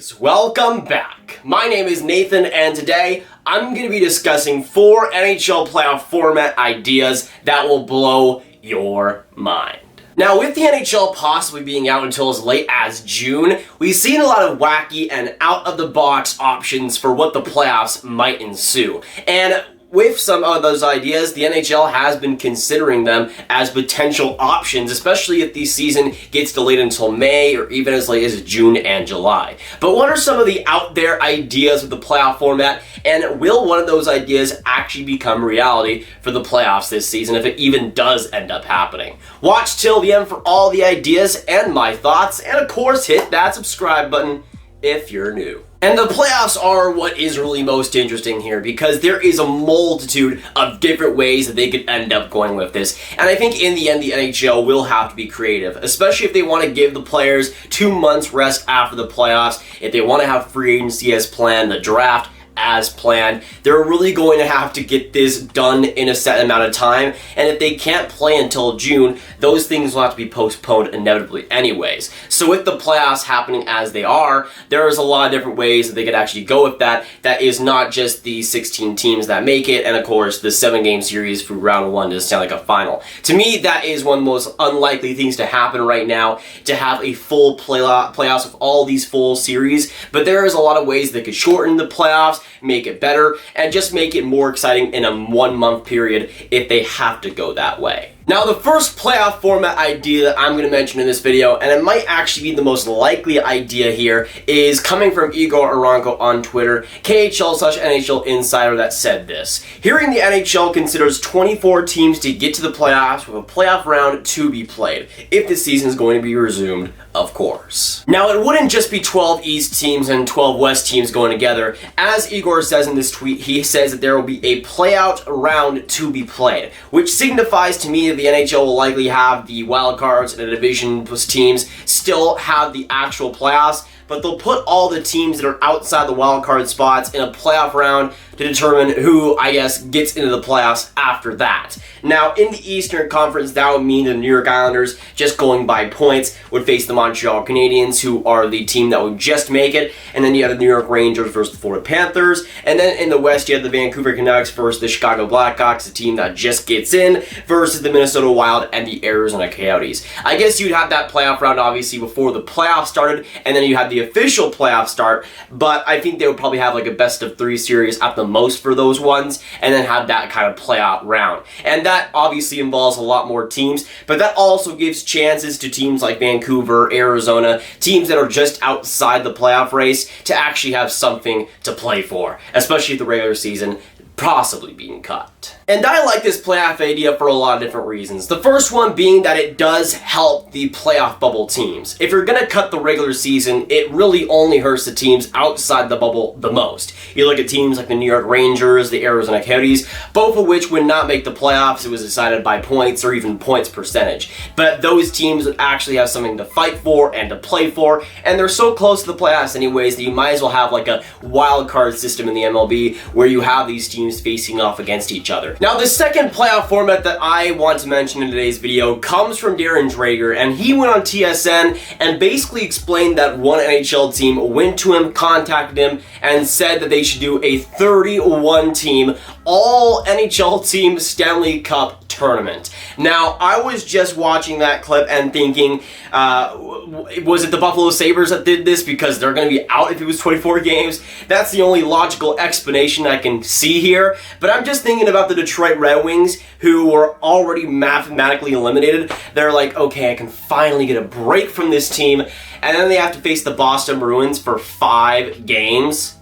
guys, welcome back. My name is Nathan and today I'm going to be discussing 4 NHL playoff format ideas that will blow your mind. Now, with the NHL possibly being out until as late as June, we've seen a lot of wacky and out-of-the-box options for what the playoffs might ensue. And with some of those ideas, the NHL has been considering them as potential options, especially if the season gets delayed until May or even as late as June and July. But what are some of the out there ideas with the playoff format, and will one of those ideas actually become reality for the playoffs this season if it even does end up happening? Watch till the end for all the ideas and my thoughts, and of course hit that subscribe button if you're new. And the playoffs are what is really most interesting here because there is a multitude of different ways that they could end up going with this. And I think in the end, the NHL will have to be creative, especially if they want to give the players 2 months rest after the playoffs, if they want to have free agency as planned, the draft as planned. They're really going to have to get this done in a set amount of time, and if they can't play until June, those things will have to be postponed inevitably anyways. So with the playoffs happening as they are, there's a lot of different ways that they could actually go with that. That is not just the 16 teams that make it, and of course the 7-game series for round 1 to sound like a final. To me, that is one of the most unlikely things to happen right now, to have a full playoffs with all these full series, but there is a lot of ways they could shorten the playoffs, make it better, and just make it more exciting in a 1-month period if they have to go that way. Now, the first playoff format idea that I'm going to mention in this video, and it might actually be the most likely idea here, is coming from Igor Aranko on Twitter, KHL/NHL Insider, that said this. Hearing the NHL considers 24 teams to get to the playoffs with a playoff round to be played, if the season is going to be resumed, of course. Now, it wouldn't just be 12 East teams and 12 West teams going together. As Igor says in this tweet, he says that there will be a playout round to be played, which signifies to me the NHL will likely have the wild cards and the division plus teams still have the actual playoffs, but they'll put all the teams that are outside the wild card spots in a playoff round to determine who, I guess, gets into the playoffs after that. Now, in the Eastern Conference, that would mean the New York Islanders, just going by points, would face the Montreal Canadiens, who are the team that would just make it, and then you have the New York Rangers versus the Florida Panthers, and then in the West, you have the Vancouver Canucks versus the Chicago Blackhawks, the team that just gets in, versus the Minnesota Wild and the Arizona Coyotes. I guess you'd have that playoff round, obviously, before the playoffs started, and then you have the official playoff start, but I think they would probably have like a best-of-3 series at the most for those ones, and then have that kind of playoff round. And that obviously involves a lot more teams, but that also gives chances to teams like Vancouver, Arizona, teams that are just outside the playoff race to actually have something to play for, especially if the regular season possibly being cut. And I like this playoff idea for a lot of different reasons. The first one being that it does help the playoff bubble teams. If you're going to cut the regular season, it really only hurts the teams outside the bubble the most. You look at teams like the New York Rangers, the Arizona Coyotes, both of which would not make the playoffs. It was decided by points or even points percentage. But those teams would actually have something to fight for and to play for, and they're so close to the playoffs anyways that you might as well have like a wild card system in the MLB where you have these teams facing off against each other. Now, the second playoff format that I want to mention in today's video comes from Darren Drager, and he went on TSN and basically explained that one NHL team went to him, contacted him, and said that they should do a 31-team all NHL team Stanley Cup tournament. Now, I was just watching that clip and thinking, was it the Buffalo Sabres that did this because they're going to be out if it was 24 games? That's the only logical explanation I can see here. But I'm just thinking about the Detroit Red Wings, who were already mathematically eliminated. They're like, okay, I can finally get a break from this team. And then they have to face the Boston Bruins for 5 games.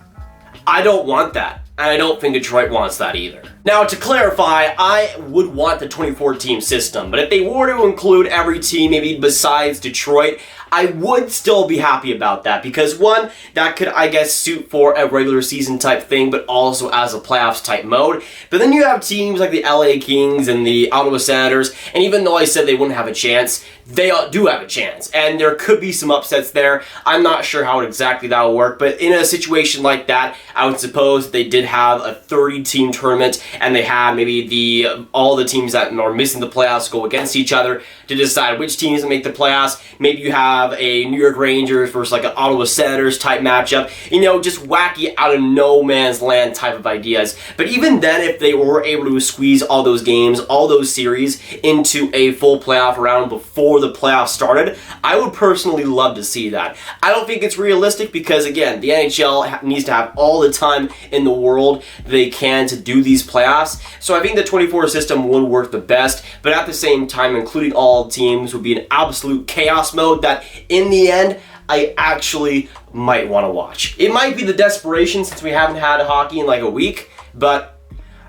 I don't want that. And I don't think Detroit wants that either. Now, to clarify, I would want the 24-team system, but if they were to include every team, maybe besides Detroit, I would still be happy about that because, one, that could, I guess, suit for a regular season type thing, but also as a playoffs type mode. But then you have teams like the LA Kings and the Ottawa Senators, and even though I said they wouldn't have a chance, they do have a chance, and there could be some upsets there. I'm not sure how exactly that will work, but in a situation like that, I would suppose they did have a 30-team tournament and they have maybe all the teams that are missing the playoffs go against each other to decide which teams make the playoffs. Maybe you have a New York Rangers versus like an Ottawa Senators type matchup, you know, just wacky out of no man's land type of ideas. But even then, if they were able to squeeze all those games, all those series into a full playoff round before the playoffs started, I would personally love to see that. I don't think it's realistic because, again, the NHL needs to have all the time in the world they can to do these playoffs. So I think the 24 system would work the best, but at the same time, including all teams would be an absolute chaos mode that in the end, I actually might want to watch. It might be the desperation since we haven't had hockey in like a week, but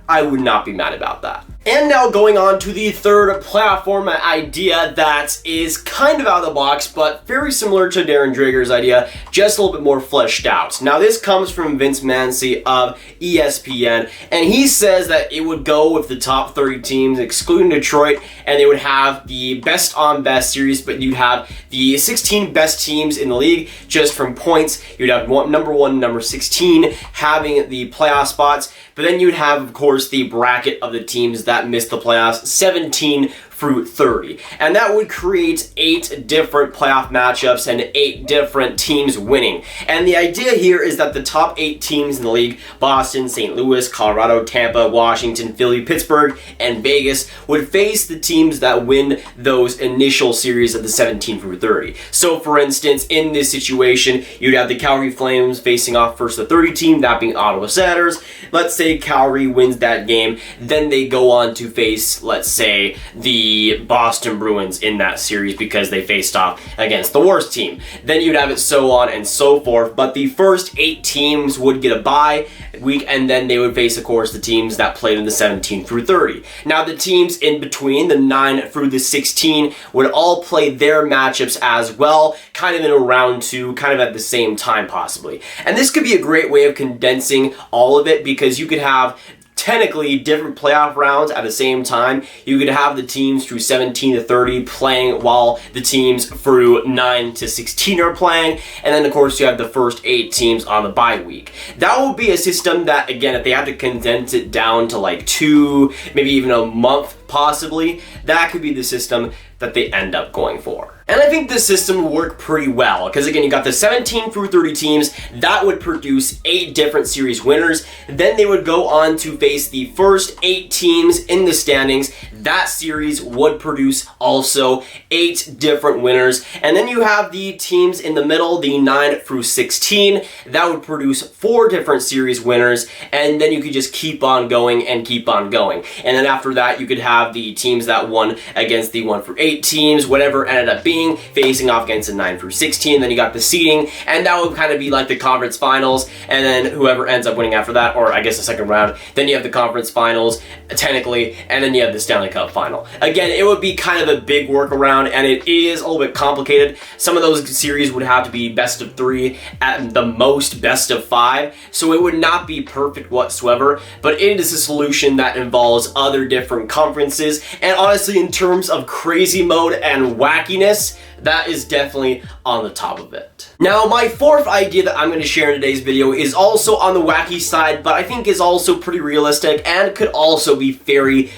I would not be mad about that. And now going on to the third playoff format idea that is kind of out of the box, but very similar to Darren Drager's idea, just a little bit more fleshed out. Now this comes from Vince Mancy of ESPN, and he says that it would go with the top 30 teams, excluding Detroit, and they would have the best on best series, but you'd have the 16 best teams in the league just from points. You'd have number 1, number 16 having the playoff spots, but then you'd have, of course, the bracket of the teams that missed the playoffs, 17 through 30. And that would create 8 different playoff matchups and 8 different teams winning. And the idea here is that the top 8 teams in the league, Boston, St. Louis, Colorado, Tampa, Washington, Philly, Pittsburgh, and Vegas, would face the teams that win those initial series of the 17 through 30. So for instance, in this situation, you'd have the Calgary Flames facing off first the 30 team, that being Ottawa Senators. Let's say Calgary wins that game, then they go on to face, let's say, the Boston Bruins in that series because they faced off against the worst team. Then you'd have it so on and so forth, but the first 8 teams would get a bye week, and then they would face, of course, the teams that played in the 17 through 30. Now the teams in between, the 9 through the 16, would all play their matchups as well, kind of in a round 2, kind of at the same time possibly. And this could be a great way of condensing all of it because you could have technically different playoff rounds at the same time. You could have the teams through 17 to 30 playing while the teams through 9 to 16 are playing, and then of course you have the first 8 teams on the bye week. That would be a system that, again, if they had to condense it down to like 2, maybe even a month possibly, that could be the system that they end up going for. And I think this system would work pretty well because, again, you got the 17 through 30 teams that would produce 8 different series winners. Then they would go on to face the first 8 teams in the standings. That series would produce also 8 different winners. And then you have the teams in the middle, the 9 through 16, that would produce 4 different series winners. And then you could just keep on going and keep on going. And then after that, you could have the teams that won against the 1 through 8 teams, whatever ended up being, facing off against the 9 through 16. Then you got the seeding, and that would kind of be like the conference finals, and then whoever ends up winning after that, or I guess the second round, then you have the conference finals, technically, and then you have the Stanley Cup final. Again, it would be kind of a big workaround, and it is a little bit complicated. Some of those series would have to be best of 3, at the most best of 5, so it would not be perfect whatsoever, but it is a solution that involves other different conferences, and honestly, in terms of crazy mode and wackiness, that is definitely on the top of it. Now, my fourth idea that I'm going to share in today's video is also on the wacky side, but I think is also pretty realistic and could also be very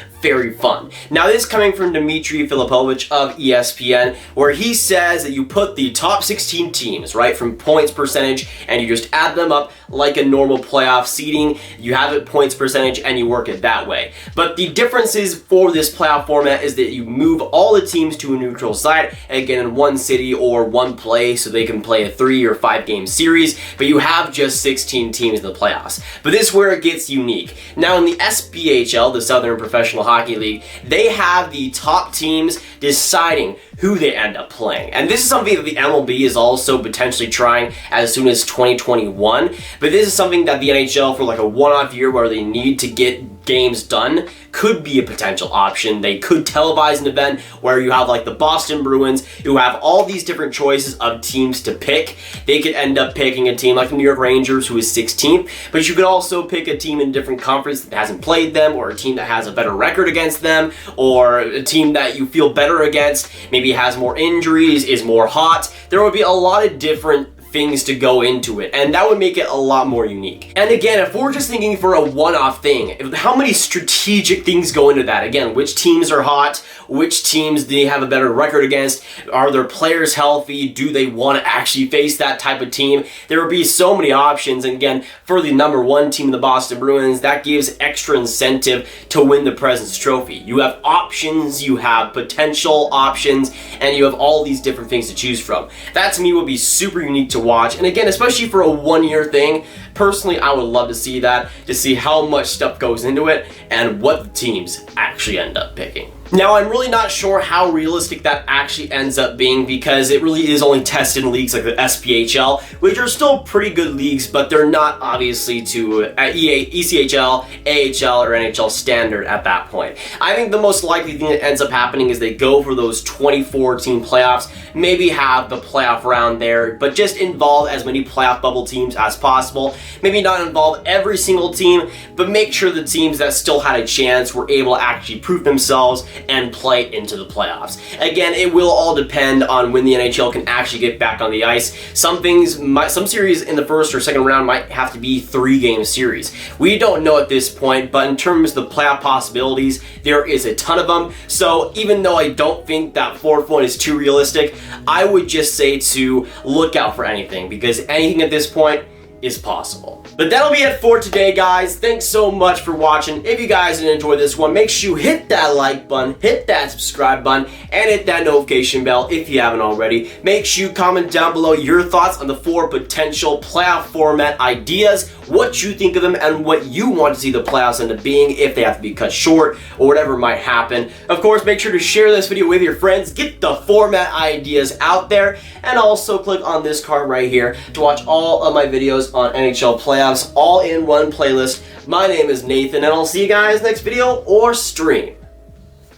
fun. Now, this is coming from Dmitry Filipovich of ESPN, where he says that you put the top 16 teams, right, from points percentage, and you just add them up like a normal playoff seeding. You have it points percentage, and you work it that way. But the differences for this playoff format is that you move all the teams to a neutral site, again, in one city or one place, so they can play a 3 or 5 game series, but you have just 16 teams in the playoffs. But this is where it gets unique. Now, in the SPHL, the Southern Professional Hockey League, they have the top teams deciding who they end up playing. And this is something that the MLB is also potentially trying as soon as 2021. But this is something that the NHL, for like a one-off year where they need to get games done, could be a potential option. They could televise an event where you have like the Boston Bruins, who have all these different choices of teams to pick. They could end up picking a team like the New York Rangers, who is 16th, but you could also pick a team in a different conference that hasn't played them, or a team that has a better record against them, or a team that you feel better against, maybe has more injuries, is more hot. There would be a lot of different things to go into it, and that would make it a lot more unique. And again, if we're just thinking for a one-off thing, how many strategic things go into that? Again, which teams are hot? Which teams do they have a better record against? Are their players healthy? Do they want to actually face that type of team? There would be so many options, and again, for the #1 team, the Boston Bruins, that gives extra incentive to win the President's Trophy. You have options, you have potential options, and you have all these different things to choose from. That to me would be super unique to watch, and again, especially for a one-year thing, personally, I would love to see that, to see how much stuff goes into it and what the teams actually end up picking. Now, I'm really not sure how realistic that actually ends up being, because it really is only tested in leagues like the SPHL, which are still pretty good leagues, but they're not obviously to ECHL, AHL, or NHL standard at that point. I think the most likely thing that ends up happening is they go for those 24-team playoffs, maybe have the playoff round there, but just involve as many playoff bubble teams as possible. Maybe not involve every single team, but make sure the teams that still had a chance were able to actually prove themselves and play into the playoffs. Again, it will all depend on when the NHL can actually get back on the ice. Some series in the first or second round might have to be 3-game series. We don't know at this point, but in terms of the playoff possibilities, there is a ton of them. So even though I don't think that 4th one is too realistic, I would just say to look out for anything, because anything at this point is possible. But that'll be it for today, guys. Thanks so much for watching. If you guys did enjoy this one, make sure you hit that like button, hit that subscribe button, and hit that notification bell if you haven't already. Make sure you comment down below your thoughts on the 4 potential playoff format ideas, what you think of them, and what you want to see the playoffs end up being, if they have to be cut short or whatever might happen. Of course, make sure to share this video with your friends, get the format ideas out there, and also click on this card right here to watch all of my videos on NHL playoffs, all in one playlist. My name is Nathan, and I'll see you guys next video or stream.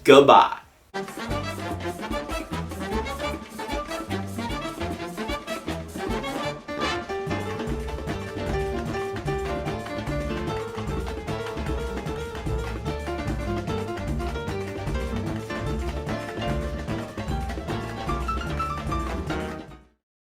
Goodbye.